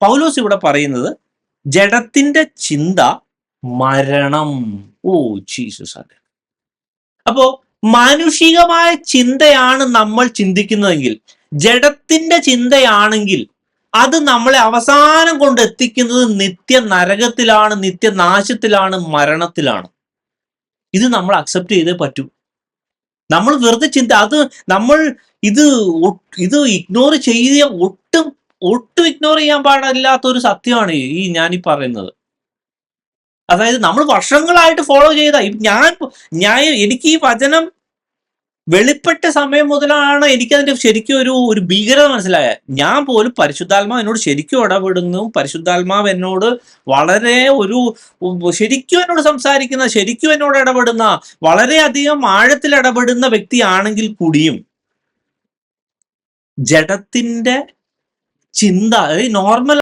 പൗലോസ് ഇവിടെ പറയുന്നത് ജഡത്തിന്റെ ചിന്ത മരണം. Oh Jesus. അപ്പോ മാനുഷികമായ ചിന്തയാണ് നമ്മൾ ചിന്തിക്കുന്നതെങ്കിൽ, ജഡത്തിന്റെ ചിന്തയാണെങ്കിൽ അത് നമ്മളെ അവസാനം കൊണ്ട് എത്തിക്കുന്നത് നിത്യ നരകത്തിലാണ്, നിത്യനാശത്തിലാണ്, മരണത്തിലാണ്. ഇത് നമ്മൾ അക്സെപ്റ്റ് ചെയ്തേ പറ്റൂ. നമ്മൾ വെറുതെ അത് നമ്മൾ ഇത് ഇഗ്നോർ ചെയ്യ ഒട്ടും ഇഗ്നോർ ചെയ്യാൻ പാടില്ലാത്ത ഒരു സത്യമാണ് ഞാനീ പറയുന്നത്. അതായത് നമ്മൾ വർഷങ്ങളായിട്ട് ഫോളോ ചെയ്ത എനിക്ക് ഈ വചനം വെളിപ്പെട്ട സമയം മുതലാണ് എനിക്കതിന്റെ ശരിക്കും ഒരു ഭീകരത മനസ്സിലായ. ഞാൻ പോലും പരിശുദ്ധാത്മാവ് എന്നോട് ശരിക്കും ഇടപെടുന്നു, പരിശുദ്ധാത്മാവ് എന്നോട് വളരെ ശരിക്കും എന്നോട് സംസാരിക്കുന്ന, ശരിക്കും എന്നോട് ഇടപെടുന്ന, വളരെയധികം ആഴത്തിൽ ഇടപെടുന്ന വ്യക്തിയാണെങ്കിൽ കൂടിയും ജഡത്തിന്റെ ചിന്ത, നോർമൽ